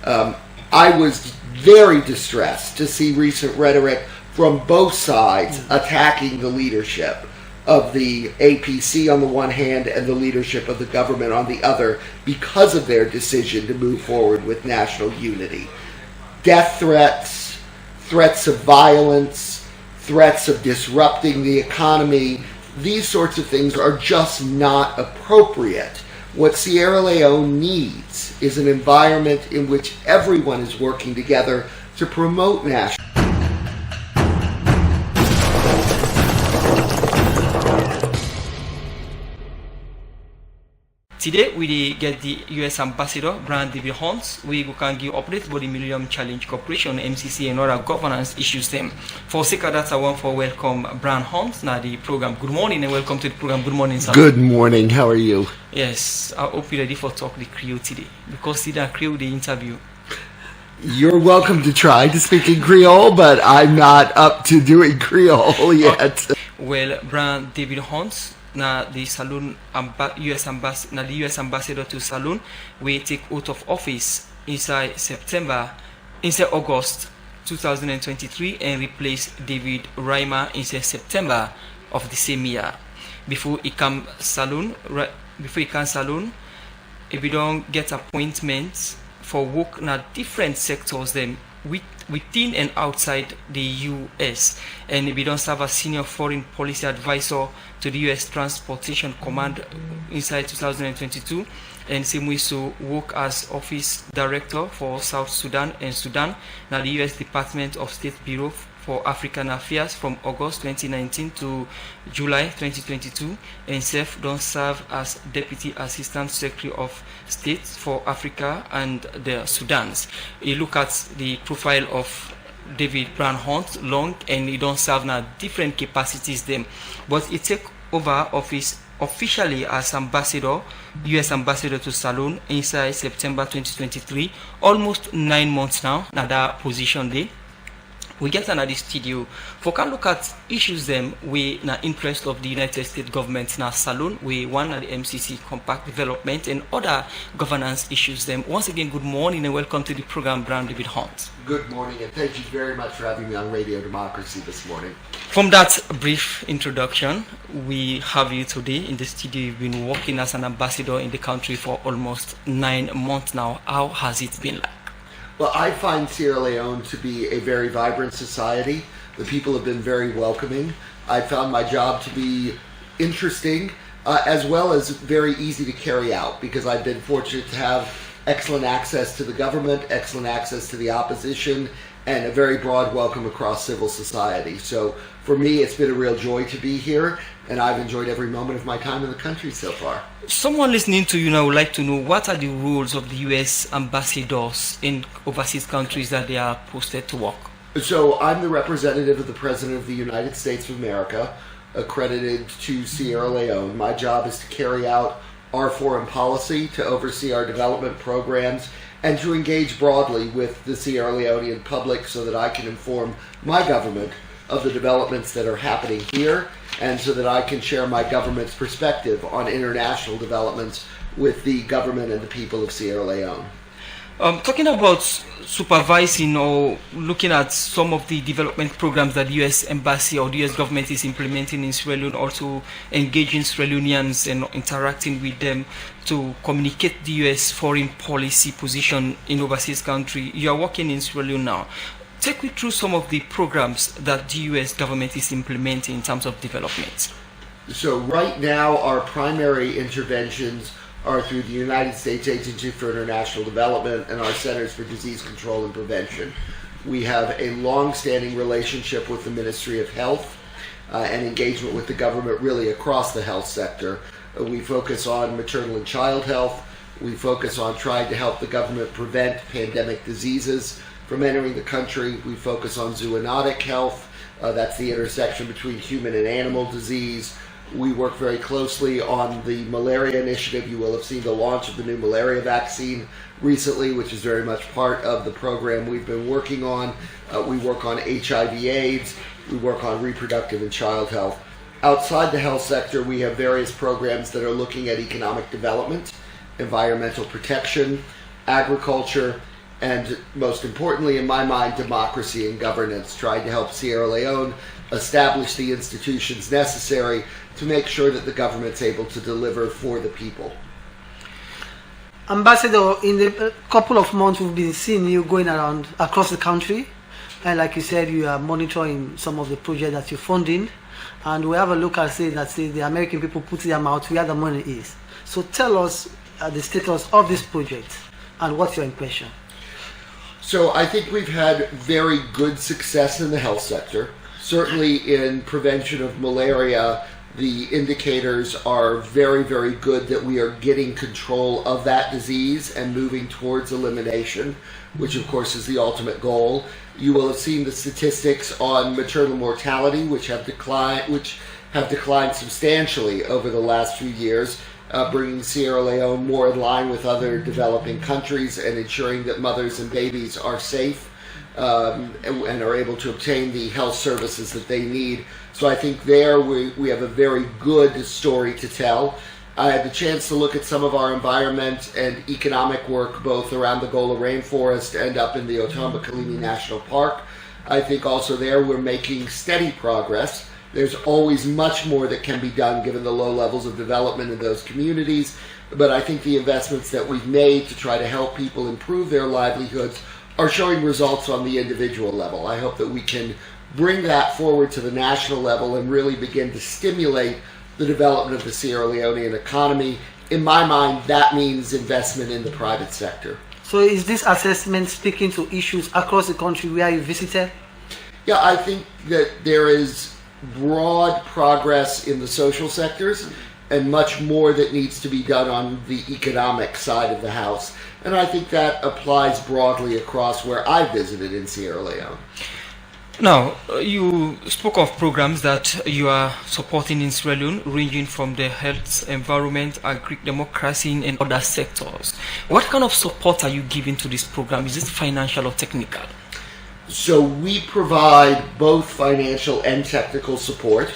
I was very distressed to see recent rhetoric from both sides attacking the leadership of the APC on the one hand and the leadership of the government on the other because of their decision to move forward with national unity. Death threats, threats of violence, threats of disrupting the economy, these sorts of things are just not appropriate. What Sierra Leone needs is an environment in which everyone is working together to promote national. Today, we get the U.S. Ambassador, Brian David Hunt. We can give updates about the Millennium Challenge Corporation, MCC, and other governance issues. Them. For sake of that, I want to welcome Brian Hunt now the program. Good morning and welcome to the program. Good morning, sir. Good morning. How are you? Yes, I hope you're ready for talk the Creole today because see that Creole the interview. You're welcome to try to speak in Creole, but I'm not up to doing Creole yet. Well, Brian David Hunt. Na the Saloon U.S. Ambassador to Saloon, we take out of office inside August 2023 and replace David Reimer inside September of the same year. Before he can Saloon, if we don't get appointments for work in different sectors, then within and outside the U.S. and we don't serve a senior foreign policy advisor to the U.S. Transportation Command inside 2022 and same way so work as office director for South Sudan and Sudan now the U.S. Department of State Bureau for African Affairs from August 2019 to July 2022 and don't serve as Deputy Assistant Secretary of State for Africa and the Sudans. You look at the profile of David Brian Hunt long and he don't serve now different capacities them, but he take over office officially as ambassador, U.S. Ambassador to Saloon inside September 2023, almost 9 months now that position there. We get another studio for can look at issues them we na interest of the United States government na Saloon we one at the MCC compact development and other governance issues them. Once again, good morning and welcome to the program, Brian David Hunt. Good morning and thank you very much for having me on Radio Democracy this morning. From that brief introduction, we have you today in the studio. You've been working as an ambassador in the country for almost 9 months now. How has it been like? Well, I find Sierra Leone to be a very vibrant society. The people have been very welcoming. I found my job to be interesting as well as very easy to carry out because I've been fortunate to have excellent access to the government, excellent access to the opposition, and a very broad welcome across civil society. So for me, it's been a real joy to be here, and I've enjoyed every moment of my time in the country so far. Someone listening to you now would like to know what are the roles of the U.S. ambassadors in overseas countries that they are posted to work? So I'm the representative of the President of the United States of America, accredited to Sierra Leone. My job is to carry out our foreign policy, to oversee our development programs, and to engage broadly with the Sierra Leonean public so that I can inform my government of the developments that are happening here and so that I can share my government's perspective on international developments with the government and the people of Sierra Leone. Talking about supervising or looking at some of the development programs that the U.S. Embassy or the U.S. government is implementing in Sierra Leone, also engaging Sierra Leoneans and interacting with them to communicate the U.S. foreign policy position in overseas country. You are working in Sierra Leone now. Take me through some of the programs that the U.S. government is implementing in terms of development. So right now our primary interventions are through the United States Agency for International Development and our Centers for Disease Control and Prevention. We have a long-standing relationship with the Ministry of Health and engagement with the government really across the health sector. We focus on maternal and child health. We focus on trying to help the government prevent pandemic diseases from entering the country. We focus on zoonotic health. That's the intersection between human and animal disease. We work very closely on the malaria initiative. You will have seen the launch of the new malaria vaccine recently, which is very much part of the program we've been working on. We work on HIV/AIDS. We work on reproductive and child health. Outside the health sector, we have various programs that are looking at economic development, environmental protection, agriculture, and most importantly, in my mind, democracy and governance, trying to help Sierra Leone establish the institutions necessary to make sure that the government's able to deliver for the people. Ambassador, in the couple of months we've been seeing you going around across the country, and like you said, you are monitoring some of the projects that you're funding, and we have a local saying that says the American people put their mouth where the money is. So tell us the status of this project and what's your impression? So I think we've had very good success in the health sector. Certainly in prevention of malaria, the indicators are very, very good that we are getting control of that disease and moving towards elimination, which of course is the ultimate goal. You will have seen the statistics on maternal mortality, which have declined substantially over the last few years, bringing Sierra Leone more in line with other developing countries and ensuring that mothers and babies are safe and are able to obtain the health services that they need. So I think there we have a very good story to tell. I had the chance to look at some of our environment and economic work both around the Gola Rainforest and up in the Otomba-Kalimi National Park. I think also there we're making steady progress. There's always much more that can be done given the low levels of development in those communities, but I think the investments that we've made to try to help people improve their livelihoods are showing results on the individual level. I hope that we can bring that forward to the national level and really begin to stimulate the development of the Sierra Leonean economy. In my mind, that means investment in the private sector. So is this assessment speaking to issues across the country where you visited? Yeah, I think that there is broad progress in the social sectors and much more that needs to be done on the economic side of the house. And I think that applies broadly across where I visited in Sierra Leone. Now, you spoke of programs that you are supporting in Sierra Leone, ranging from the health, environment, democracy, and other sectors. What kind of support are you giving to this program? Is it financial or technical? So we provide both financial and technical support.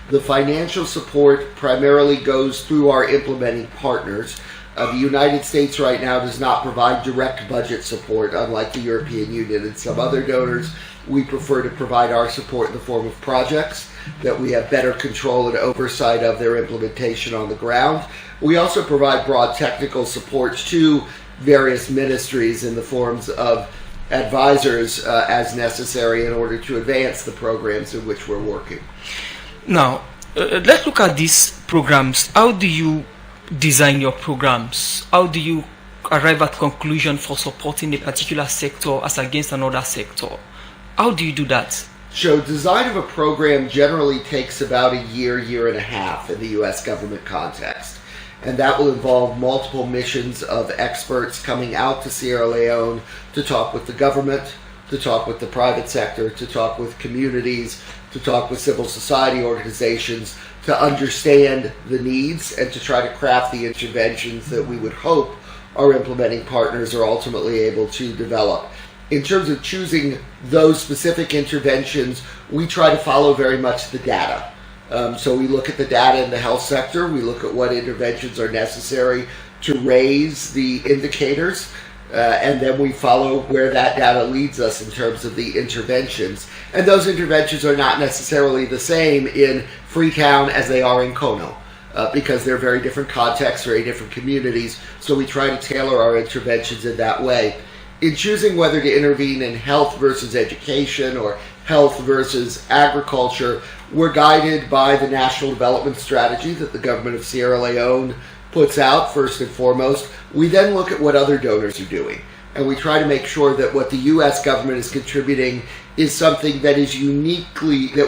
The financial support primarily goes through our implementing partners. The United States right now does not provide direct budget support, unlike the European Union and some other donors. We prefer to provide our support in the form of projects that we have better control and oversight of their implementation on the ground. We also provide broad technical support to various ministries in the forms of advisors as necessary in order to advance the programs in which we're working. Now, let's look at these programs. How do you design your programs? How do you arrive at conclusion for supporting a particular sector as against another sector? How do you do that? So design of a program generally takes about a year and a half in the U.S. government context. And that will involve multiple missions of experts coming out to Sierra Leone to talk with the government, to talk with the private sector, to talk with communities, to talk with civil society organizations, to understand the needs and to try to craft the interventions that we would hope our implementing partners are ultimately able to develop. In terms of choosing those specific interventions, we try to follow very much the data. So we look at the data in the health sector, we look at what interventions are necessary to raise the indicators, and then we follow where that data leads us in terms of the interventions. And those interventions are not necessarily the same in Freetown as they are in Kono, because they're very different contexts, very different communities, so we try to tailor our interventions in that way. In choosing whether to intervene in health versus education or health versus agriculture, we're guided by the National Development Strategy that the government of Sierra Leone puts out first and foremost. We then look at what other donors are doing, and we try to make sure that what the U.S. government is contributing is something that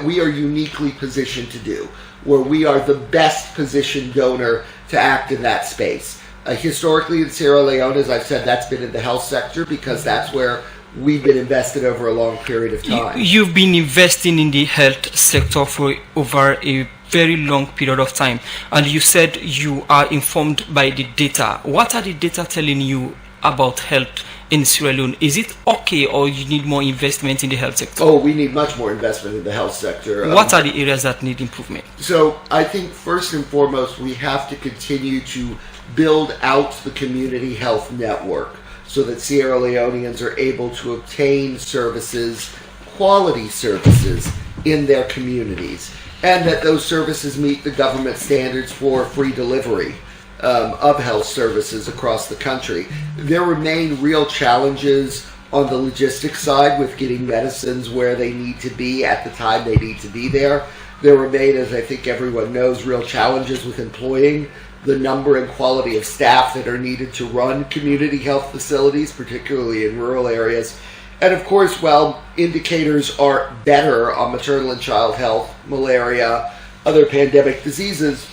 we are uniquely positioned to do, where we are the best positioned donor to act in that space. Historically in Sierra Leone, as I've said, that's been in the health sector because that's where we've been invested over a long period of time. You've been investing in the health sector for over a very long period of time, and you said you are informed by the data. What are the data telling you about health in Sierra Leone? Is it okay, or you need more investment in the health sector? Oh, we need much more investment in the health sector. What are the areas that need improvement? So I think first and foremost, we have to continue to build out the community health network. so that Sierra Leoneans are able to obtain services, quality services, in their communities, and that those services meet the government standards for free delivery of health services across the country. There remain real challenges on the logistics side with getting medicines where they need to be at the time they need to be there. There remain, as I think everyone knows, real challenges with employing the number and quality of staff that are needed to run community health facilities, particularly in rural areas. And of course, while indicators are better on maternal and child health, malaria, other pandemic diseases,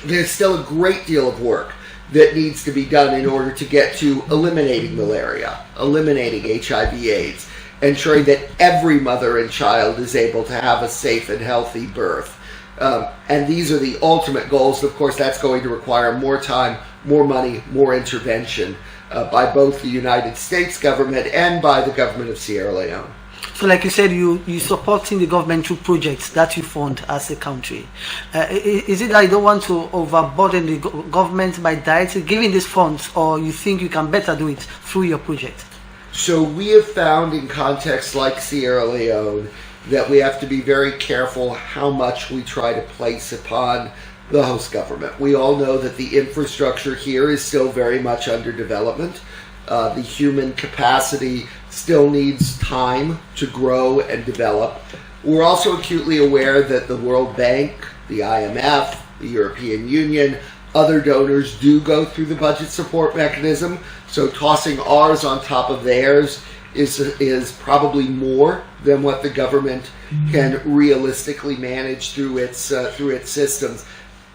there's still a great deal of work that needs to be done in order to get to eliminating malaria, eliminating HIV/AIDS, ensuring that every mother and child is able to have a safe and healthy birth. And these are the ultimate goals. Of course, that's going to require more time, more money, more intervention by both the United States government and by the government of Sierra Leone. So like you said, you supporting the government through projects that you fund as a country. Is it that you don't want to overburden the government by directly giving these funds, or you think you can better do it through your project? So we have found in contexts like Sierra Leone that we have to be very careful how much we try to place upon the host government. We all know that the infrastructure here is still very much under development. The human capacity still needs time to grow and develop. We're also acutely aware that the World Bank, the IMF, the European Union, other donors do go through the budget support mechanism, so tossing ours on top of theirs is probably more than what the government can realistically manage through its systems.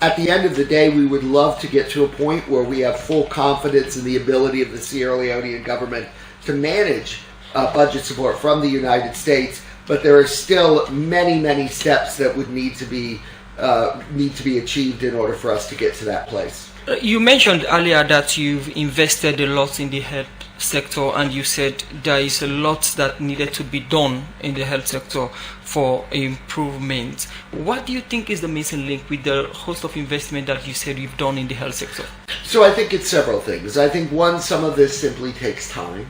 At the end of the day, we would love to get to a point where we have full confidence in the ability of the Sierra Leonean government to manage budget support from the United States, but there are still many, many steps that would need to be achieved in order for us to get to that place. You mentioned earlier that you've invested a lot in the health sector, and you said there is a lot that needed to be done in the health sector for improvement. What do you think is the missing link with the host of investment that you said you've done in the health sector? So I think it's several things. I think one, some of this simply takes time.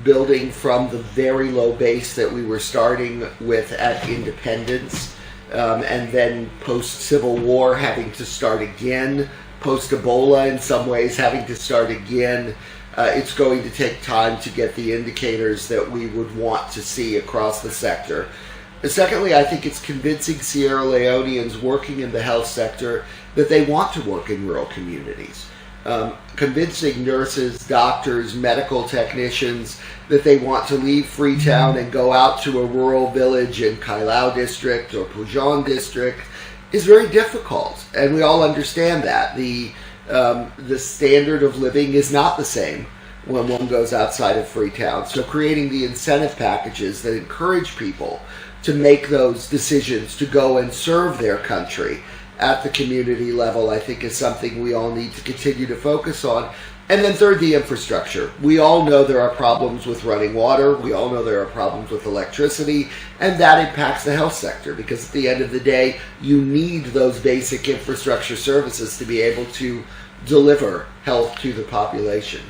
Building from the very low base that we were starting with at independence, and then post-Civil War having to start again, post-Ebola in some ways having to start again. It's going to take time to get the indicators that we would want to see across the sector. Secondly, I think it's convincing Sierra Leoneans working in the health sector that they want to work in rural communities. Convincing nurses, doctors, medical technicians that they want to leave Freetown and go out to a rural village in Kailao district or Pujan district is very difficult, and we all understand that. The standard of living is not the same when one goes outside of Freetown. So creating the incentive packages that encourage people to make those decisions to go and serve their country at the community level, I think, is something we all need to continue to focus on. And then third, the infrastructure. We all know there are problems with running water. We all know there are problems with electricity, and that impacts the health sector, because at the end of the day, you need those basic infrastructure services to be able to deliver health to the population.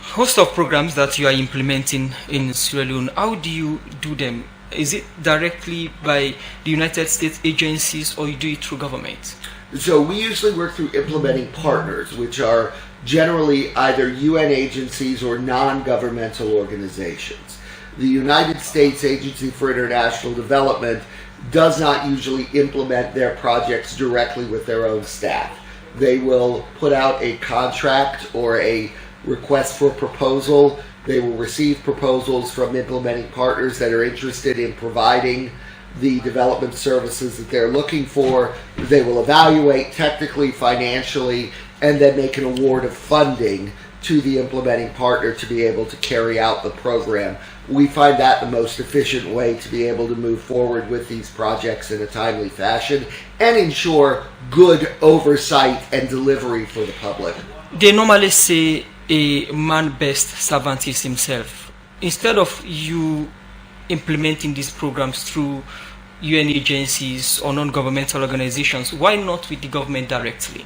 Host of programs that you are implementing in Sierra Leone, how do you do them? Is it directly by the United States agencies, or you do it through government? So we usually work through implementing partners, which are generally either UN agencies or non-governmental organizations. The United States Agency for International Development does not usually implement their projects directly with their own staff. They will put out a contract or a request for proposal. They will receive proposals from implementing partners that are interested in providing the development services that they're looking for. They will evaluate technically, financially, and then make an award of funding to the implementing partner to be able to carry out the program. We find that the most efficient way to be able to move forward with these projects in a timely fashion and ensure good oversight and delivery for the public. They normally say a man best servant is himself. Instead of you implementing these programs through UN agencies or non-governmental organizations, why not with the government directly?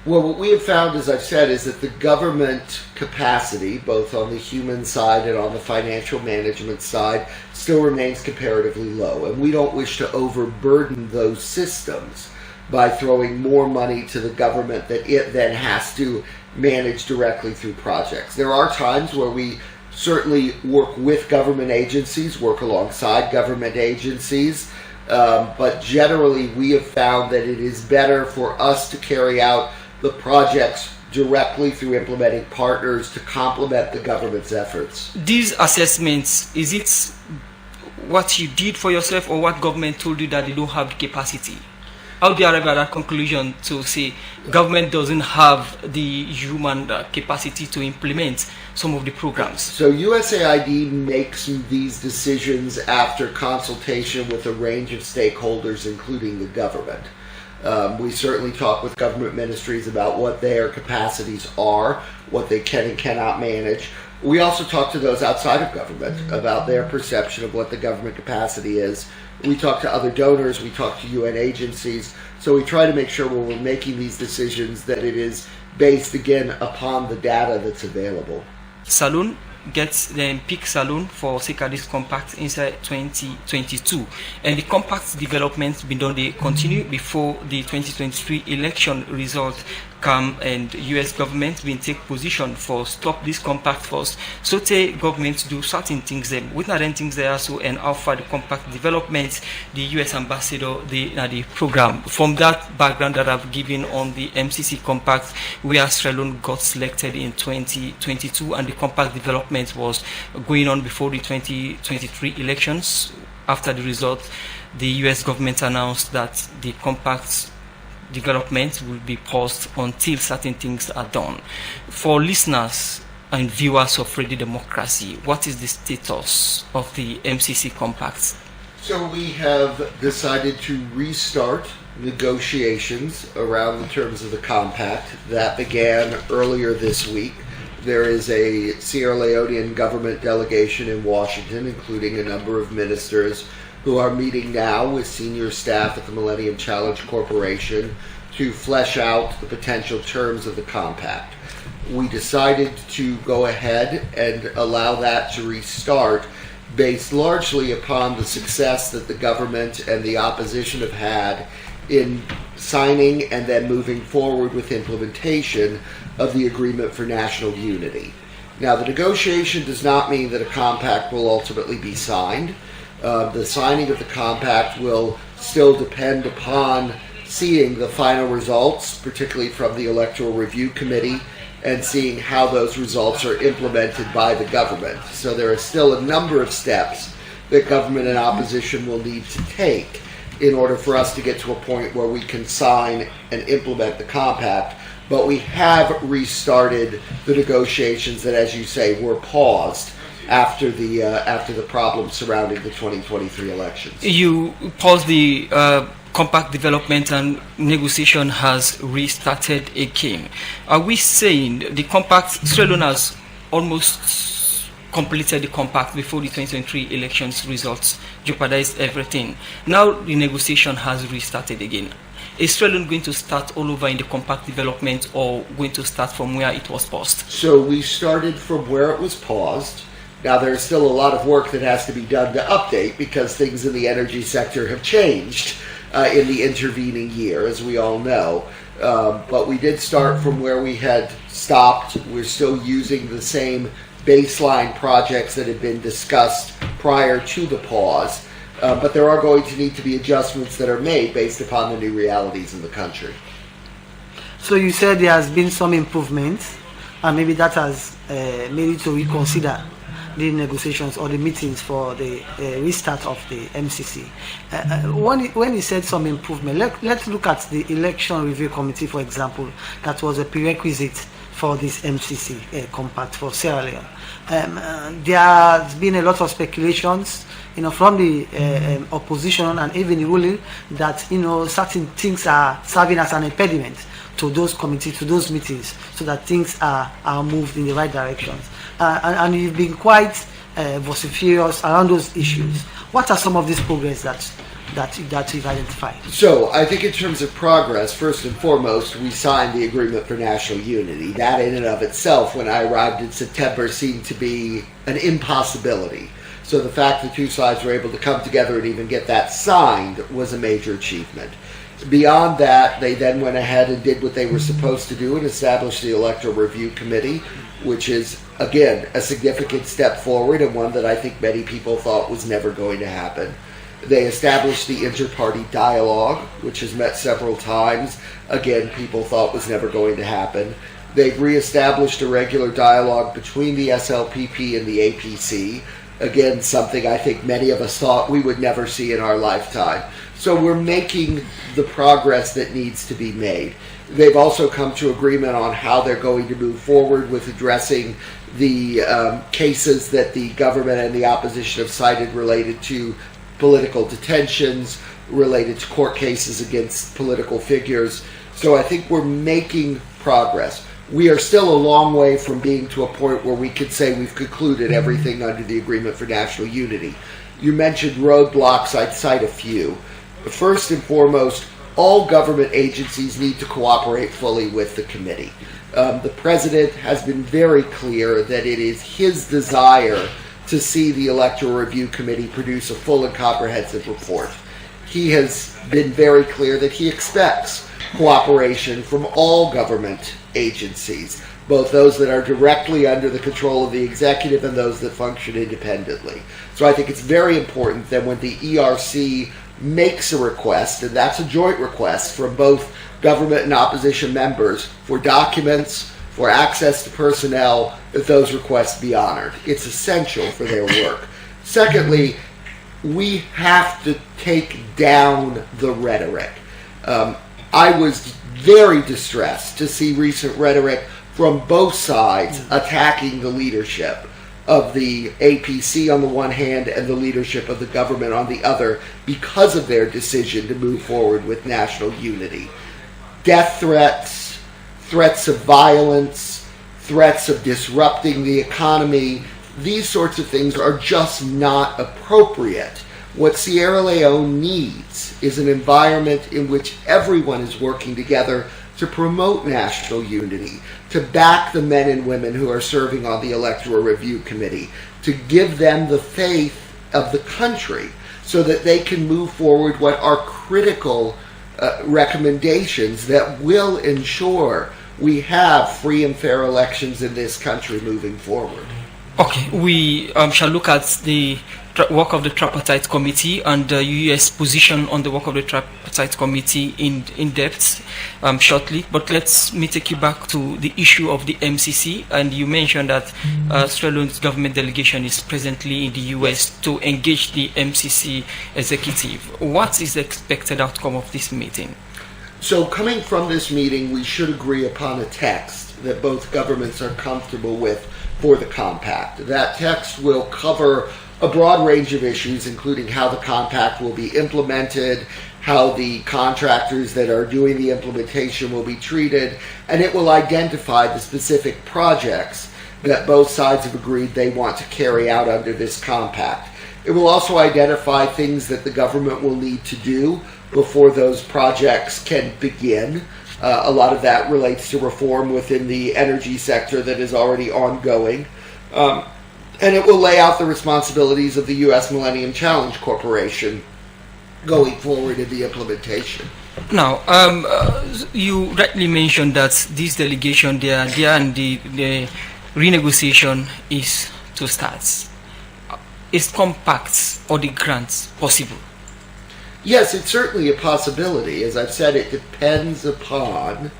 Well, what we have found, as I've said, is that the government capacity, both on the human side and on the financial management side, still remains comparatively low. And we don't wish to overburden those systems by throwing more money to the government that it then has to manage directly through projects. There are times where we certainly work with government agencies, work alongside government agencies, but generally we have found that it is better for us to carry out the projects directly through implementing partners to complement the government's efforts. These assessments, is it what you did for yourself or what government told you that they don't have the capacity? How do you arrive at that conclusion to say government doesn't have the human capacity to implement some of the programs? So USAID makes these decisions after consultation with a range of stakeholders, including the government. We certainly talk with government ministries about what their capacities are, what they can and cannot manage. We also talk to those outside of government about their perception of what the government capacity is. We talk to other donors, we talk to UN agencies, so we try to make sure when we're making these decisions that it is based, again, upon the data that's available. Saloon gets the peak Saloon for CKD's compact inside 2022, and the compact development been done, they continue before the 2023 election result come, and US government will take position for stop this compact first. So the government do certain things them. With certain things there also, and offer the compact development, the US ambassador, the program. From that background that I've given on the MCC compact, where Sierra Leone got selected in 2022, and the compact development was going on before the 2023 elections. After the result, the US government announced that the compact development will be paused until certain things are done. For listeners and viewers of Radio Democracy, what is the status of the MCC compacts? So we have decided to restart negotiations around the terms of the compact. That began earlier this week. There is a Sierra Leonean government delegation in Washington, including a number of ministers, who are meeting now with senior staff at the Millennium Challenge Corporation to flesh out the potential terms of the compact. We decided to go ahead and allow that to restart based largely upon the success that the government and the opposition have had in signing and then moving forward with implementation of the Agreement for National Unity. Now, the negotiation does not mean that a compact will ultimately be signed. The signing of the compact will still depend upon seeing the final results, particularly from the Electoral Review Committee, and seeing how those results are implemented by the government. So there are still a number of steps that government and opposition will need to take in order for us to get to a point where we can sign and implement the compact. But we have restarted the negotiations that, as you say, were paused after the problems surrounding the 2023 elections. You paused the compact development and negotiation has restarted again. Are we saying the compact, Sierra Leone has almost completed the compact before the 2023 elections results jeopardized everything? Now the negotiation has restarted again. Is Sierra Leone going to start all over in the compact development, or going to start from where it was paused? So we started from where it was paused. Now, there's still a lot of work that has to be done to update because things in the energy sector have changed in the intervening year, as we all know. But we did start from where we had stopped. We're still using the same baseline projects that had been discussed prior to the pause. But there are going to need to be adjustments that are made based upon the new realities in the country. So you said there has been some improvements, and maybe that has made you to reconsider the negotiations or the meetings for the restart of the MCC. When you said some improvement, let's look at the Election Review Committee, for example, that was a prerequisite for this MCC compact for Sierra Leone. There has been a lot of speculations, from the opposition and even the ruling that, certain things are serving as an impediment to those committees, to those meetings, so that things are moved in the right directions. And you've been quite vociferous around those issues. What are some of these progress that that you've identified? So I think in terms of progress, first and foremost, we signed the Agreement for National Unity. That in and of itself, when I arrived in September, seemed to be an impossibility. So the fact the two sides were able to come together and even get that signed was a major achievement. Beyond that, they then went ahead and did what they were supposed to do and established the Electoral Review Committee, which is, again, a significant step forward and one that I think many people thought was never going to happen. They established the inter-party dialogue, which has met several times. Again, people thought was never going to happen. They've reestablished a regular dialogue between the SLPP and the APC. Again, something I think many of us thought we would never see in our lifetime. So we're making the progress that needs to be made. They've also come to agreement on how they're going to move forward with addressing the cases that the government and the opposition have cited related to political detentions, related to court cases against political figures. So I think we're making progress. We are still a long way from being to a point where we could say we've concluded everything under the Agreement for National Unity. You mentioned roadblocks. I'd cite a few. First and foremost, all government agencies need to cooperate fully with the committee. The President has been very clear that it is his desire to see the Electoral Review Committee produce a full and comprehensive report. He has been very clear that he expects cooperation from all government agencies, both those that are directly under the control of the executive and those that function independently. So I think it's very important that when the ERC makes a request, and that's a joint request from both government and opposition members for documents, for access to personnel, that those requests be honored. It's essential for their work. Secondly, we have to take down the rhetoric. I was very distressed to see recent rhetoric from both sides attacking the leadership of the APC on the one hand and the leadership of the government on the other because of their decision to move forward with national unity. Death threats, threats of violence, threats of disrupting the economy, these sorts of things are just not appropriate. What Sierra Leone needs is an environment in which everyone is working together to promote national unity, to back the men and women who are serving on the Electoral Review Committee, to give them the faith of the country so that they can move forward what are critical recommendations that will ensure we have free and fair elections in this country moving forward. Okay, we shall look at the work of the Tripartite Committee and the U.S. position on the work of the Tripartite Committee in depth shortly. But let me take you back to the issue of the MCC. And you mentioned that Sierra Leone's government delegation is presently in the U.S. to engage the MCC executive. What is the expected outcome of this meeting? So coming from this meeting, we should agree upon a text that both governments are comfortable with for the compact. That text will cover a broad range of issues, including how the compact will be implemented, how the contractors that are doing the implementation will be treated, and it will identify the specific projects that both sides have agreed they want to carry out under this compact. It will also identify things that the government will need to do before those projects can begin. A lot of that relates to reform within the energy sector that is already ongoing. And it will lay out the responsibilities of the U.S. Millennium Challenge Corporation going forward in the implementation. Now, you rightly mentioned that this delegation, they are there and the renegotiation is to start. Is compacts or the grants possible? Yes, it's certainly a possibility. As I've said, it depends upon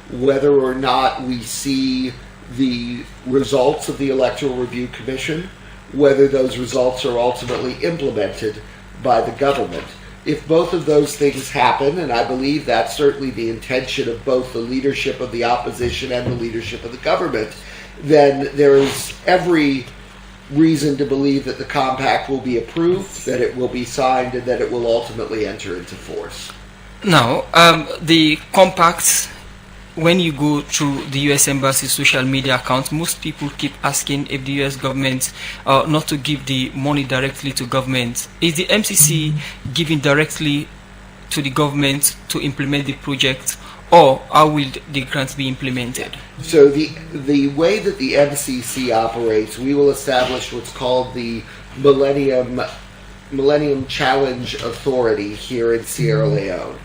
whether or not we see the results of the Electoral Review Commission, whether those results are ultimately implemented by the government. If both of those things happen, and I believe that's certainly the intention of both the leadership of the opposition and the leadership of the government, then there is every reason to believe that the compact will be approved, that it will be signed, and that it will ultimately enter into force. Now, the compact when you go through the U.S. Embassy's social media accounts, most people keep asking if the U.S. government not to give the money directly to government. Is the MCC giving directly to the government to implement the project, or how will the grants be implemented? So the way that the MCC operates, we will establish what's called the Millennium Challenge Authority here in Sierra Leone.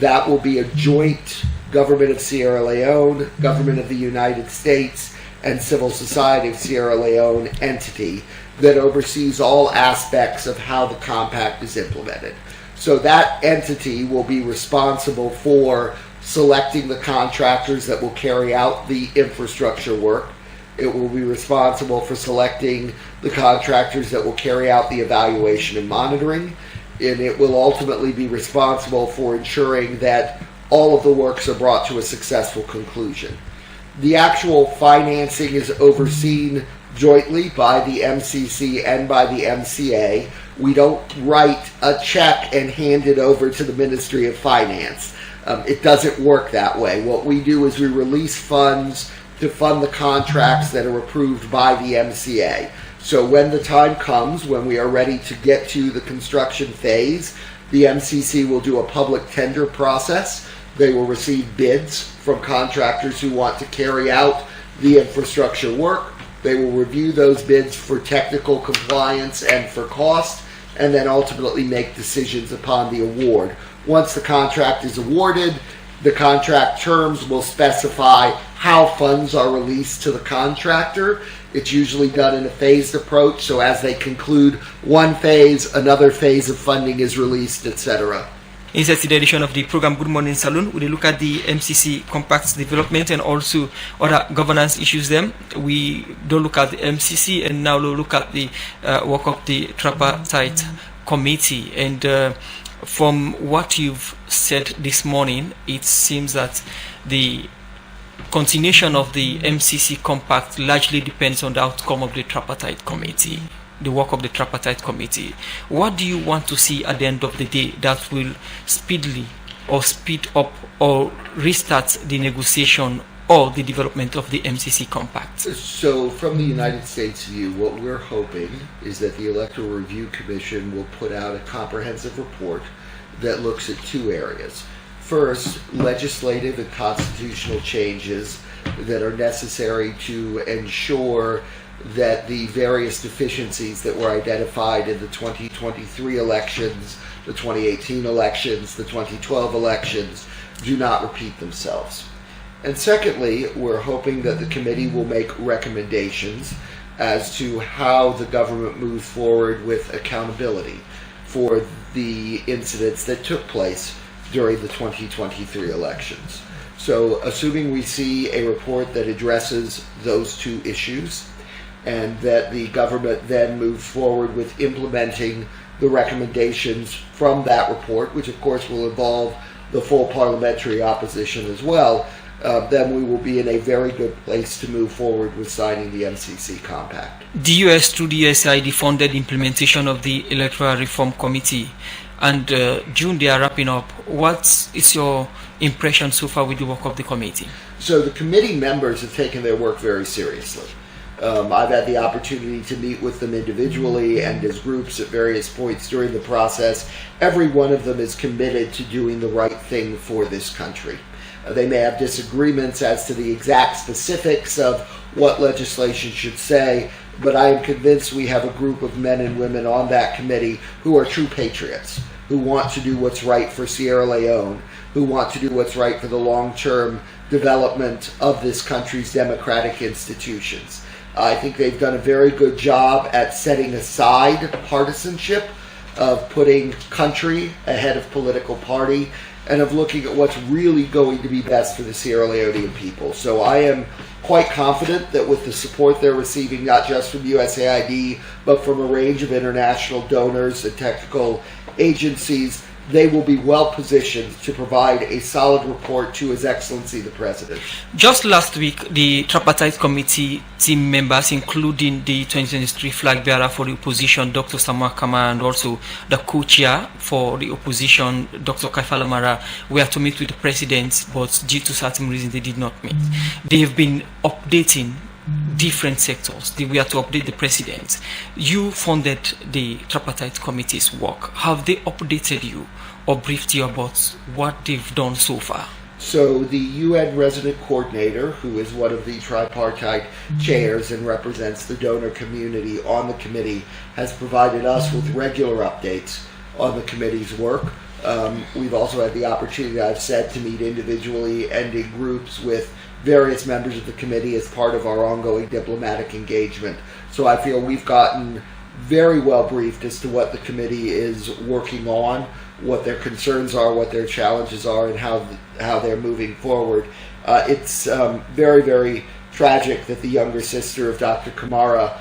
That will be a joint government of Sierra Leone, government of the United States, and civil society of Sierra Leone entity that oversees all aspects of how the compact is implemented. So that entity will be responsible for selecting the contractors that will carry out the infrastructure work. It will be responsible for selecting the contractors that will carry out the evaluation and monitoring, and it will ultimately be responsible for ensuring that all of the works are brought to a successful conclusion. The actual financing is overseen jointly by the MCC and by the MCA. We don't write a check and hand it over to the Ministry of Finance. It doesn't work that way. What we do is we release funds to fund the contracts that are approved by the MCA. So when the time comes, when we are ready to get to the construction phase, the MCC will do a public tender process. They will receive bids from contractors who want to carry out the infrastructure work. They will review those bids for technical compliance and for cost, and then ultimately make decisions upon the award. Once the contract is awarded, the contract terms will specify how funds are released to the contractor. It's usually done in a phased approach, so as they conclude one phase, another phase of funding is released, etc. In this edition of the program Good Morning Saloon, we look at the MCC Compact's development and also other governance issues. We don't look at the MCC, and now we'll look at the work of the Tripartite Committee. And from what you've said this morning, it seems that the continuation of the MCC Compact largely depends on the outcome of the Tripartite Committee, the work of the Tripartite Committee. What do you want to see at the end of the day that will speedily or speed up or restart the negotiation or the development of the MCC Compact? So from the United States view, what we're hoping is that the Electoral Review Commission will put out a comprehensive report that looks at two areas. First, legislative and constitutional changes that are necessary to ensure that the various deficiencies that were identified in the 2023 elections, the 2018 elections, the 2012 elections do not repeat themselves. And secondly, we're hoping that the committee will make recommendations as to how the government moves forward with accountability for the incidents that took place during the 2023 elections. So assuming we see a report that addresses those two issues, and that the government then moves forward with implementing the recommendations from that report, which of course will involve the full parliamentary opposition as well, then we will be in a very good place to move forward with signing the MCC Compact. The US, through the USAID, funded implementation of the Electoral Reform Committee, and June they are wrapping up. What is your impression so far with the work of the committee? So the committee members have taken their work very seriously. I've had the opportunity to meet with them individually and as groups at various points during the process. Every one of them is committed to doing the right thing for this country. They may have disagreements as to the exact specifics of what legislation should say, but I am convinced we have a group of men and women on that committee who are true patriots, who want to do what's right for Sierra Leone, who want to do what's right for the long-term development of this country's democratic institutions. I think they've done a very good job at setting aside partisanship, of putting country ahead of political party, and of looking at what's really going to be best for the Sierra Leonean people. So I am quite confident that with the support they're receiving, not just from USAID, but from a range of international donors and technical agencies, they will be well positioned to provide a solid report to His Excellency the President. Just last week, the Tripartite Committee team members, including the 2023 flag bearer for the opposition, Dr. Samuel Kama, and also the co-chair for the opposition, Dr. Kaifala Mara, were to meet with the President, but due to certain reasons they did not meet. They have been updating different sectors. They were to update the President. You funded the Tripartite Committee's work. Have they updated you or briefed you about what they've done so far? So the UN resident coordinator, who is one of the tripartite chairs and represents the donor community on the committee, has provided us with regular updates on the committee's work. We've also had the opportunity, I've said, to meet individually and in groups with various members of the committee as part of our ongoing diplomatic engagement. So I feel we've gotten very well briefed as to what the committee is working on, what their concerns are, what their challenges are, and how they're moving forward. It's very, very tragic that the younger sister of Dr. Kamara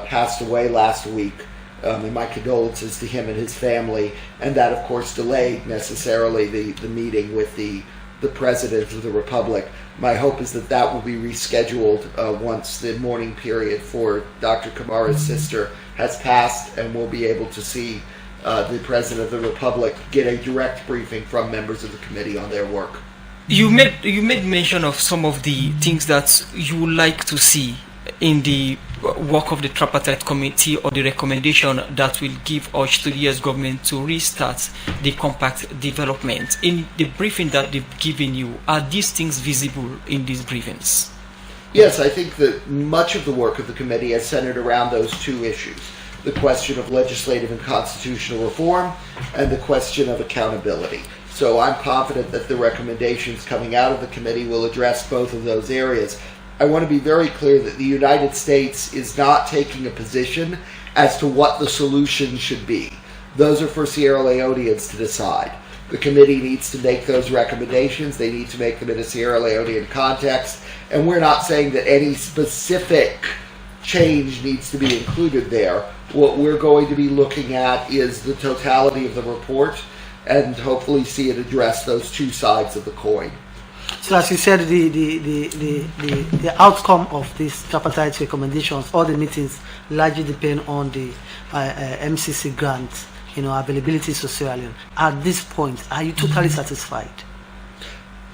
passed away last week. And my condolences to him and his family. And that, of course, delayed necessarily the meeting with the President of the Republic. My hope is that will be rescheduled once the mourning period for Dr. Kamara's sister has passed, and we'll be able to see the President of the Republic get a direct briefing from members of the committee on their work. You made mention of some of the things that you would like to see in the work of the Tripartite Committee, or the recommendation that will give urge to the US government to restart the compact development. In the briefing that they've given you, are these things visible in these briefings? Yes, I think that much of the work of the committee has centered around those two issues: the question of legislative and constitutional reform and the question of accountability. So I'm confident that the recommendations coming out of the committee will address both of those areas. I want to be very clear that the United States is not taking a position as to what the solution should be. Those are for Sierra Leoneans to decide. The committee needs to make those recommendations. They need to make them in a Sierra Leonean context. And we're not saying that any specific change needs to be included there. What we're going to be looking at is the totality of the report and hopefully see it address those two sides of the coin. So as you said, the outcome of these tripartite recommendations, all the meetings largely depend on the MCC grant, availability to Sierra Leone. At this point, are you totally satisfied?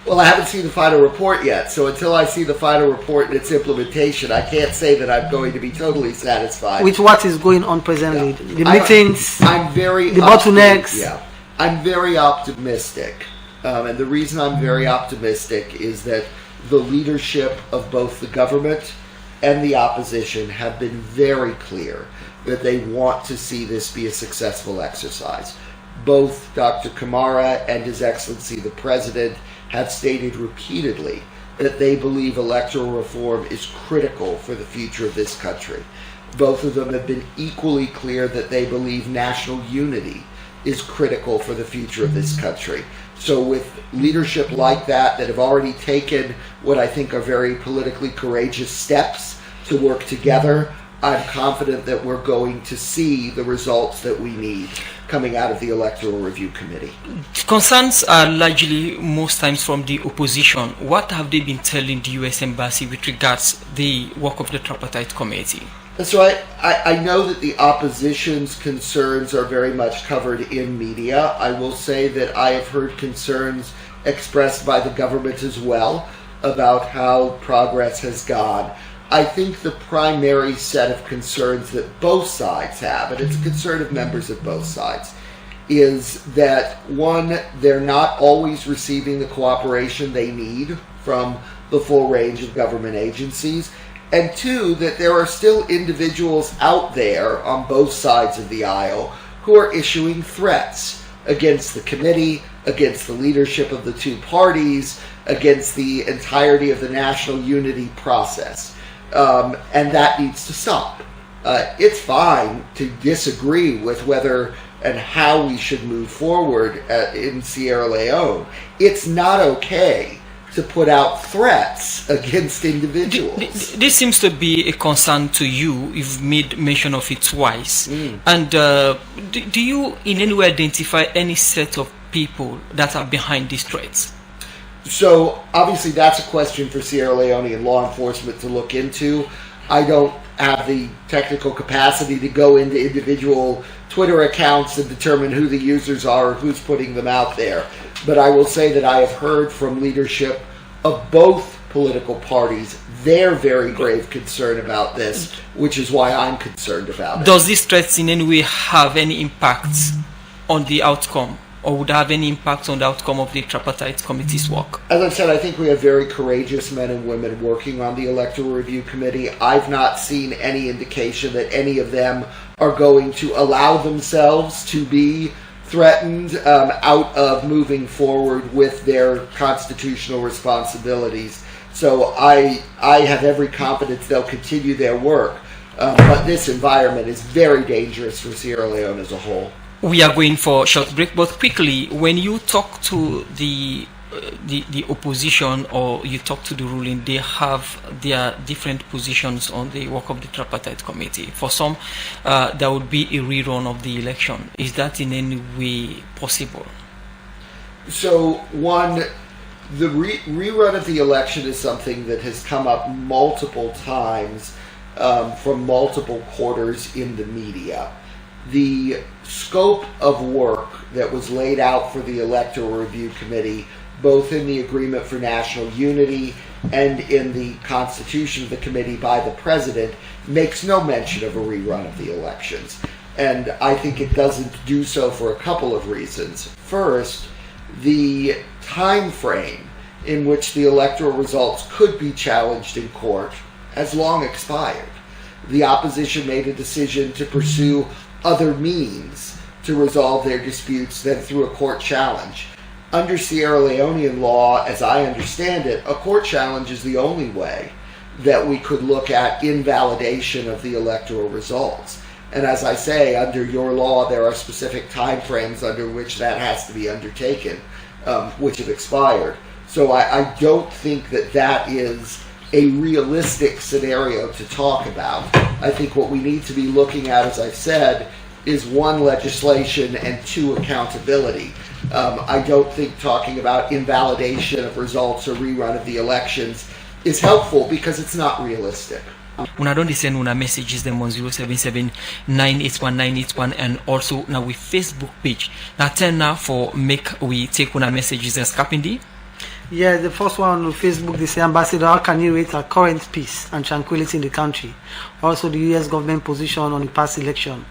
Well, I haven't seen the final report yet, so until I see the final report and its implementation, I can't say that I'm going to be totally satisfied. With what is going on presently, the meetings, the bottlenecks. Yeah, I'm very optimistic. And the reason I'm very optimistic is that the leadership of both the government and the opposition have been very clear that they want to see this be a successful exercise. Both Dr. Kamara and His Excellency the President have stated repeatedly that they believe electoral reform is critical for the future of this country. Both of them have been equally clear that they believe national unity is critical for the future of this country. So with leadership like that have already taken what I think are very politically courageous steps to work together, I'm confident that we're going to see the results that we need coming out of the Electoral Review Committee. Concerns are largely most times from the opposition. What have they been telling the U.S. Embassy with regards to the work of the Tripartite Committee? So I know that the opposition's concerns are very much covered in media. I will say that I have heard concerns expressed by the government as well about how progress has gone. I think the primary set of concerns that both sides have, and it's a concern of members of both sides, is that, one, they're not always receiving the cooperation they need from the full range of government agencies, and two, that there are still individuals out there on both sides of the aisle who are issuing threats against the committee, against the leadership of the two parties, against the entirety of the national unity process. And that needs to stop. It's fine to disagree with whether and how we should move forward in Sierra Leone. It's not okay to put out threats against individuals. This seems to be a concern to you. You've made mention of it twice. And do you in any way identify any set of people that are behind these threats? So obviously that's a question for Sierra Leonean law enforcement to look into. I don't have the technical capacity to go into individual Twitter accounts and determine who the users are or who's putting them out there. But I will say that I have heard from leadership of both political parties their very grave concern about this, which is why I'm concerned about it. Does these threats in any way have any impact on the outcome, or would have any impact on the outcome of the Tripartite Committee's work? As I've said, I think we have very courageous men and women working on the Electoral Review Committee. I've not seen any indication that any of them are going to allow themselves to be threatened out of moving forward with their constitutional responsibilities. So I have every confidence they'll continue their work. But this environment is very dangerous for Sierra Leone as a whole. We are going for a short break, but quickly, when you talk to the opposition or you talk to the ruling, they have their different positions on the work of the Tripartite Committee. For some, there would be a rerun of the election. Is that in any way possible? So, one, the rerun of the election is something that has come up multiple times from multiple quarters in the media. The scope of work that was laid out for the Electoral Review Committee, both in the Agreement for National Unity and in the Constitution of the Committee by the President, makes no mention of a rerun of the elections. And I think it doesn't do so for a couple of reasons. First, the time frame in which the electoral results could be challenged in court has long expired. The opposition made a decision to pursue other means to resolve their disputes than through a court challenge. Under Sierra Leonean law, as I understand it, a court challenge is the only way that we could look at invalidation of the electoral results. And as I say, under your law, there are specific time frames under which that has to be undertaken, which have expired. So I don't think that that is a realistic scenario to talk about. I think what we need to be looking at, as I've said, is one, legislation, and two, accountability. I don't think talking about invalidation of results or rerun of the elections is helpful because it's not realistic. Una don't send una messages them on 077-981-981 and also now with Facebook page. Now turn now for make we take una messages and Scapindi. Yeah, the first one on Facebook, they say, Ambassador, how can you rate our current peace and tranquility in the country? Also, the U.S. government position on the past election.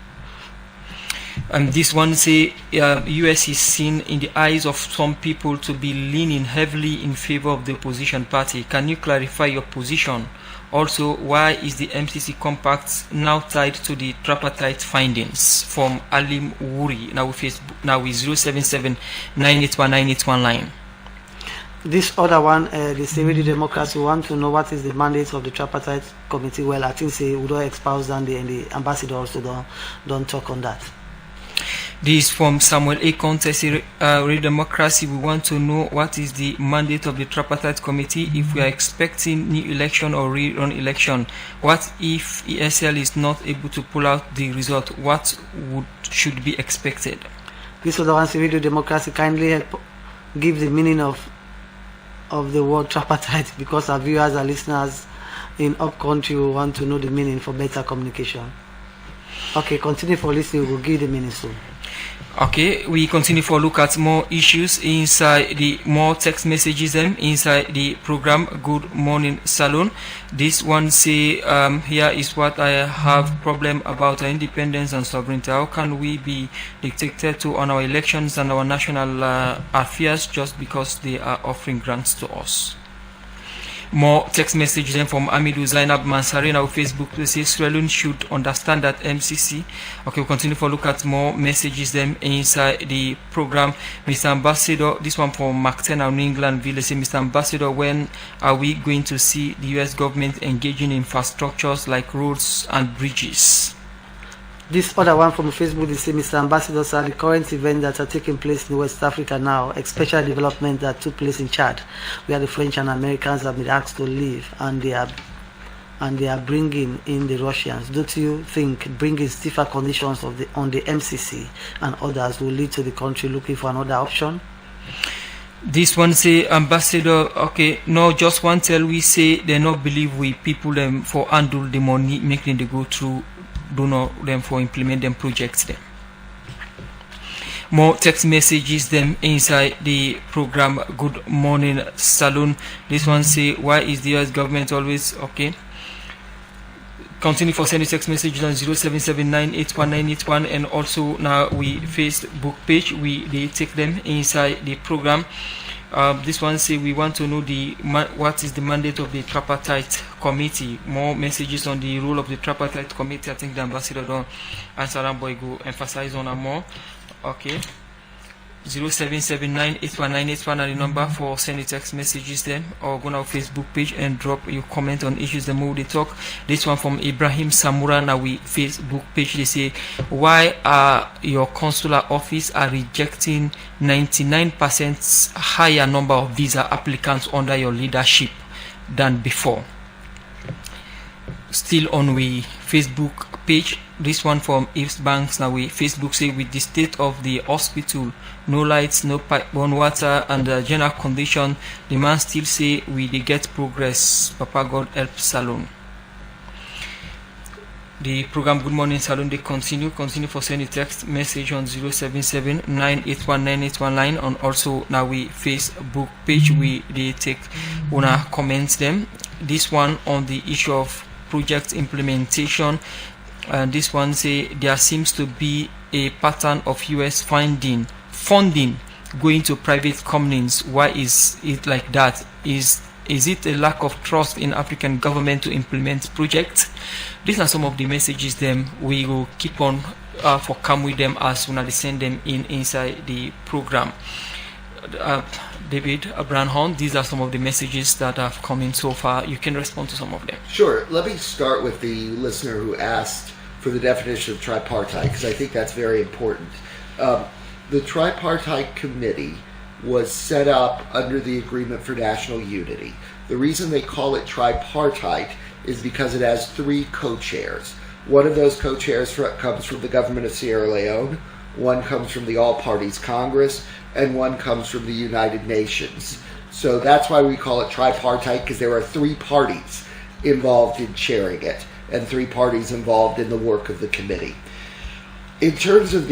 This one say, U.S. is seen in the eyes of some people to be leaning heavily in favor of the opposition party. Can you clarify your position? Also, why is the MCC compact now tied to the tripartite findings? From Alim Wuri, now with Facebook, now with 077-981-981 line. This other one, the Civil Democrats want to know what is the mandate of the Tripartite Committee. Well, I think say we don't espouse and the ambassador also don't talk on that. This is from Samuel A. Contest, Real Democracy. We want to know what is the mandate of the Tripartite Committee if we are expecting new election or rerun election. What if ESL is not able to pull out the result? What should be expected? This other one, Civil Democracy, kindly help give the meaning of the word tripartite, because our viewers and listeners in upcountry will want to know the meaning for better communication. Okay, continue for listening. We'll give the meaning soon. Okay, we continue for look at more issues inside the more text messages them inside the program Good Morning Salon. This one say here is what I have problem about our independence and sovereignty. How can we be dictated to on our elections and our national affairs just because they are offering grants to us? More text messages then from Amidou Zainab Mansari on Facebook. They say Rerun should understand that MCC. Okay, we'll continue for look at more messages them inside the program. Mr. Ambassador, this one from Macten of New England Village. Say, Mr. Ambassador, when are we going to see the US government engaging in infrastructures like roads and bridges? This other one from Facebook, they say, Mr. Ambassador, sir, the current events that are taking place in West Africa now, especially development that took place in Chad, where the French and Americans have been asked to leave, and they are bringing in the Russians. Don't you think bringing stiffer conditions on the MCC and others will lead to the country looking for another option? This one say, Ambassador, okay, no, just one tell we say they not believe we people them for handle the money, making they go through, do not them for implement them projects them. More text messages them inside the program. Good morning, Saloon. This one say, why is the US government always okay? Continue for sending text messages on 0779819181, and also now we Facebook page they take them inside the program. This one say we want to know what is the mandate of the Tripartite committee. More messages on the role of the Tripartite committee. I think the ambassador don't answer them, but go emphasize on them more. Okay. 0779819181 are the number for sending text messages then, or go on our Facebook page and drop your comment on issues the more they talk. This one from Ibrahim Samura, now we Facebook page, they say, why are your consular office are rejecting 99% higher number of visa applicants under your leadership than before? Still on we Facebook page, this one from East Banks, now we Facebook say, with the state of the hospital, no lights, no pipe-borne water, and the general condition, the man still say we they get progress. Papa God help Salon. The program Good Morning Salon, they continue for sending text message on 0779819819, and also now we Facebook page we they take una comments them. This one on the issue of project implementation, and this one say there seems to be a pattern of US funding going to private companies. Why is it like that? Is it a lack of trust in African government to implement projects? These are some of the messages them we will keep on for come with them as soon as they send them inside the program. David Branhorn, these are some of the messages that have come in so far. You can respond to some of them. Sure. Let me start with the listener who asked for the definition of tripartite, because I think that's very important. The Tripartite Committee was set up under the Agreement for National Unity. The reason they call it tripartite is because it has three co-chairs. One of those co-chairs comes from the government of Sierra Leone, one comes from the All Parties Congress, and one comes from the United Nations. So that's why we call it tripartite, because there are three parties involved in chairing it, and three parties involved in the work of the committee. In terms of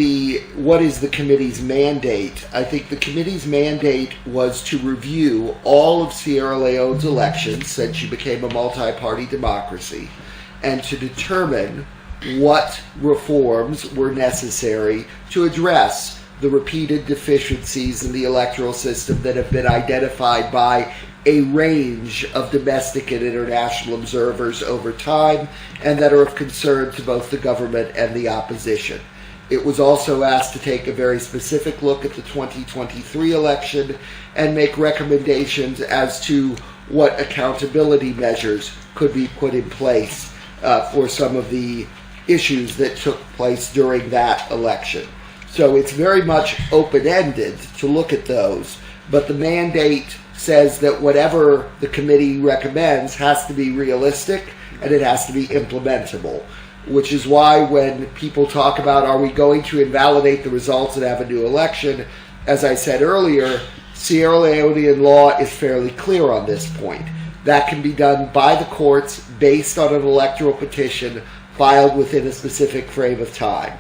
what is the committee's mandate, I think the committee's mandate was to review all of Sierra Leone's elections since she became a multi-party democracy, and to determine what reforms were necessary to address the repeated deficiencies in the electoral system that have been identified by a range of domestic and international observers over time, and that are of concern to both the government and the opposition. It was also asked to take a very specific look at the 2023 election and make recommendations as to what accountability measures could be put in place for some of the issues that took place during that election. So it's very much open-ended to look at those, but the mandate says that whatever the committee recommends has to be realistic and it has to be implementable, which is why when people talk about are we going to invalidate the results and have a new election, as I said earlier, Sierra Leonean law is fairly clear on this point. That can be done by the courts based on an electoral petition filed within a specific frame of time.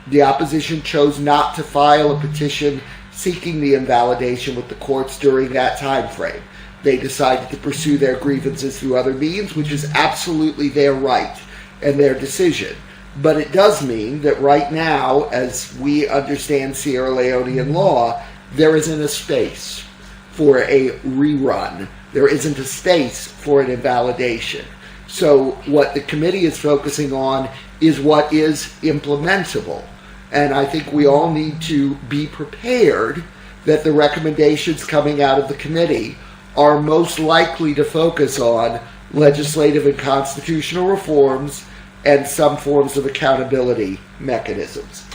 The opposition chose not to file a petition seeking the invalidation with the courts during that time frame. They decided to pursue their grievances through other means, which is absolutely their right and their decision. But it does mean that right now, as we understand Sierra Leonean law, there isn't a space for a rerun. There isn't a space for an invalidation. So what the committee is focusing on is what is implementable. And I think we all need to be prepared that the recommendations coming out of the committee are most likely to focus on legislative and constitutional reforms and some forms of accountability mechanisms.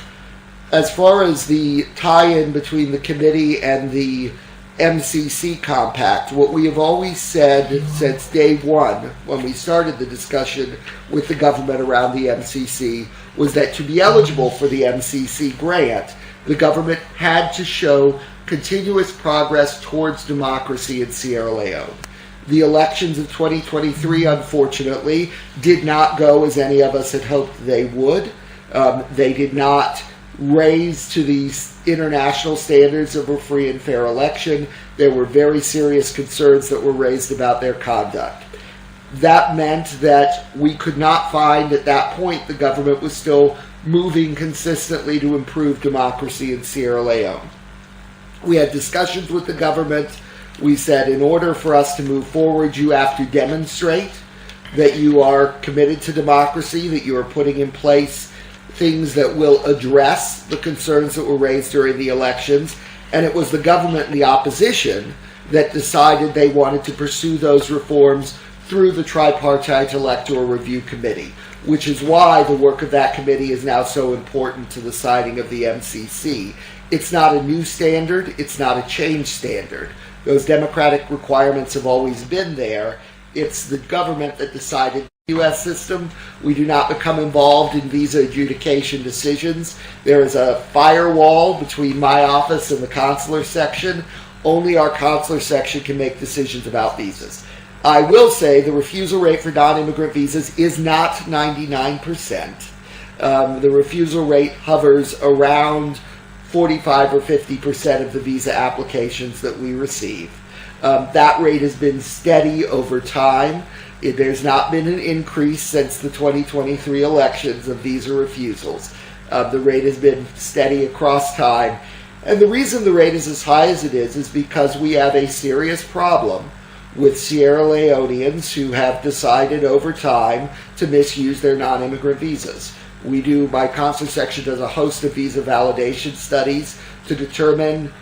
As far as the tie-in between the committee and the MCC compact, what we have always said since day one when we started the discussion with the government around the MCC was that to be eligible for the MCC grant, the government had to show continuous progress towards democracy in Sierra Leone. The elections of 2023, unfortunately, did not go as any of us had hoped they would. They did not raise to the international standards of a free and fair election. There were very serious concerns that were raised about their conduct. That meant that we could not find at that point the government was still moving consistently to improve democracy in Sierra Leone. We had discussions with the government. We said, in order for us to move forward, you have to demonstrate that you are committed to democracy, that you are putting in place things that will address the concerns that were raised during the elections. And it was the government and the opposition that decided they wanted to pursue those reforms through the Tripartite Electoral Review Committee, which is why the work of that committee is now so important to the signing of the MCC. It's not a new standard. It's not a changed standard. Those democratic requirements have always been there. It's the government that decided the U.S. system. We do not become involved in visa adjudication decisions. There is a firewall between my office and the consular section. Only our consular section can make decisions about visas. I will say the refusal rate for non-immigrant visas is not 99%. The refusal rate hovers around 45 or 50% of the visa applications that we receive. That rate has been steady over time. There's not been an increase since the 2023 elections of visa refusals. The rate has been steady across time. And the reason the rate is as high as it is because we have a serious problem with Sierra Leoneans who have decided over time to misuse their non-immigrant visas. My consular section does a host of visa validation studies to determine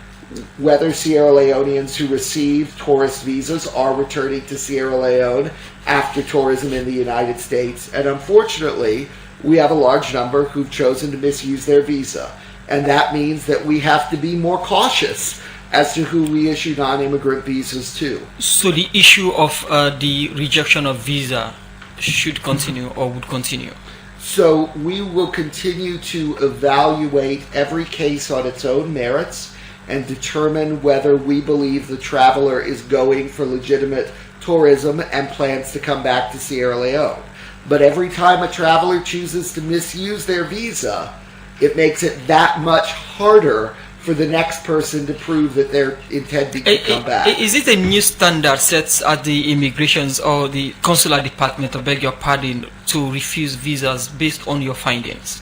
whether Sierra Leoneans who receive tourist visas are returning to Sierra Leone after tourism in the United States. And unfortunately, we have a large number who've chosen to misuse their visa. And that means that we have to be more cautious as to who we issue non-immigrant visas to. So the issue of the rejection of visa should continue or would continue? So we will continue to evaluate every case on its own merits and determine whether we believe the traveler is going for legitimate tourism and plans to come back to Sierra Leone. But every time a traveler chooses to misuse their visa, it makes it that much harder for the next person to prove that they're intending to come back. Is it a new standard set at the immigrations or the consular department, I beg your pardon, to refuse visas based on your findings?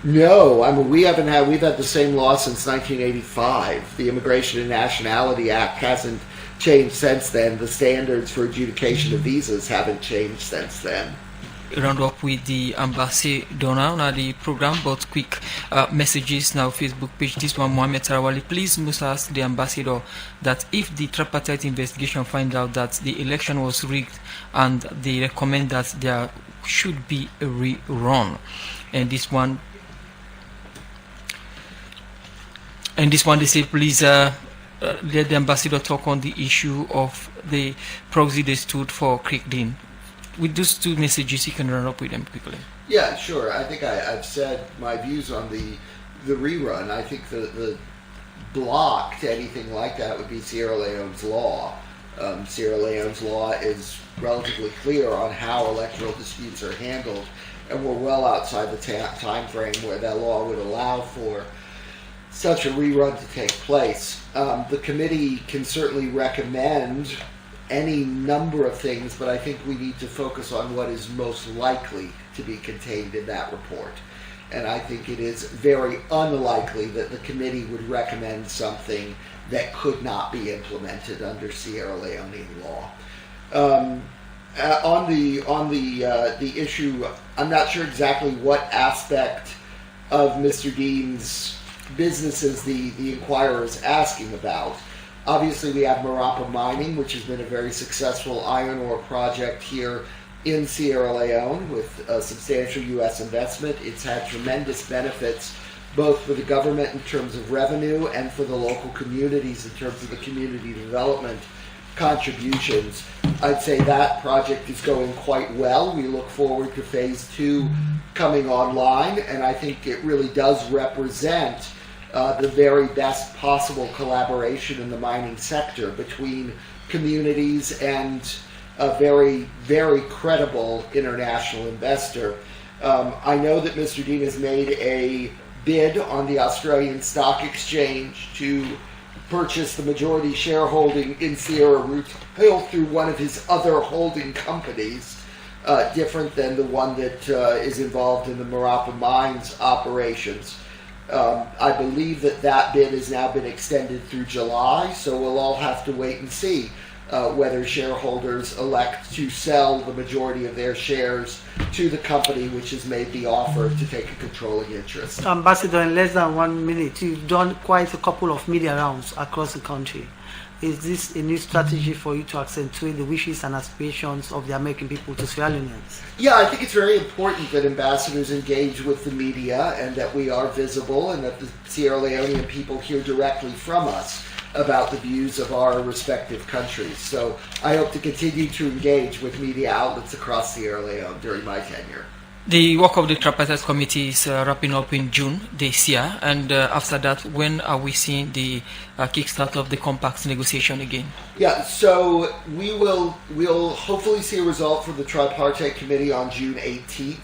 No, I mean we've had the same law since 1985. The Immigration and Nationality Act hasn't changed since then. The standards for adjudication of visas haven't changed since then. Round up with the ambassador now the program, but quick messages now. Facebook page, this one, Mohammed Tarawali, please must ask the ambassador that if the tripartite investigation find out that the election was rigged and they recommend that there should be a rerun, and this one they say please let the ambassador talk on the issue of the proxy they stood for CLIN. With those two messages, you can run up with them quickly. Yeah, sure. I think I've said my views on the rerun. I think the block to anything like that would be Sierra Leone's law. Sierra Leone's law is relatively clear on how electoral disputes are handled, and we're well outside the time frame where that law would allow for such a rerun to take place. The committee can certainly recommend any number of things, but I think we need to focus on what is most likely to be contained in that report. And I think it is very unlikely that the committee would recommend something that could not be implemented under Sierra Leone law. On the issue, I'm not sure exactly what aspect of Mr. Dean's businesses the inquirer is asking about. Obviously, we have Marapa Mining, which has been a very successful iron ore project here in Sierra Leone with a substantial U.S. investment. It's had tremendous benefits both for the government in terms of revenue and for the local communities in terms of the community development contributions. I'd say that project is going quite well. We look forward to phase 2 coming online, and I think it really does represent the very best possible collaboration in the mining sector between communities and a very, very credible international investor. I know that Mr. Dean has made a bid on the Australian Stock Exchange to purchase the majority shareholding in Sierra Rutile through one of his other holding companies, different than the one that is involved in the Marapa Mines operations. I believe that bid has now been extended through July, so we'll all have to wait and see whether shareholders elect to sell the majority of their shares to the company which has made the offer to take a controlling interest. Ambassador, in less than 1 minute, you've done quite a couple of media rounds across the country. Is this a new strategy for you to accentuate the wishes and aspirations of the American people to Sierra Leoneans? Yeah, I think it's very important that ambassadors engage with the media and that we are visible and that the Sierra Leonean people hear directly from us about the views of our respective countries. So I hope to continue to engage with media outlets across Sierra Leone during my tenure. The work of the Tripartite Committee is wrapping up in June this year, and after that, when are we seeing the kickstart of the compacts negotiation again? Yeah, so we'll hopefully see a result from the Tripartite Committee on June 18th.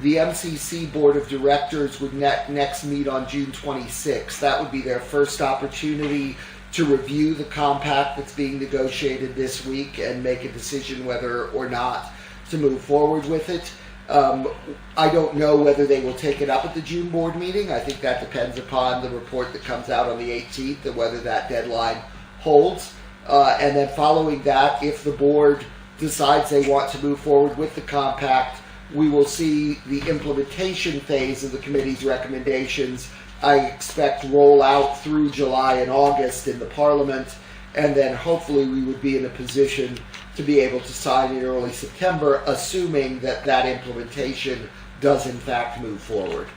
The MCC Board of Directors would next meet on June 26th. That would be their first opportunity to review the compact that's being negotiated this week and make a decision whether or not to move forward with it. I don't know whether they will take it up at the June board meeting. I think that depends upon the report that comes out on the 18th and whether that deadline holds. And then following that, if the board decides they want to move forward with the compact, we will see the implementation phase of the committee's recommendations, I expect, roll out through July and August in the Parliament, and then hopefully we would be in a position to be able to sign in early September, assuming that implementation does in fact move forward.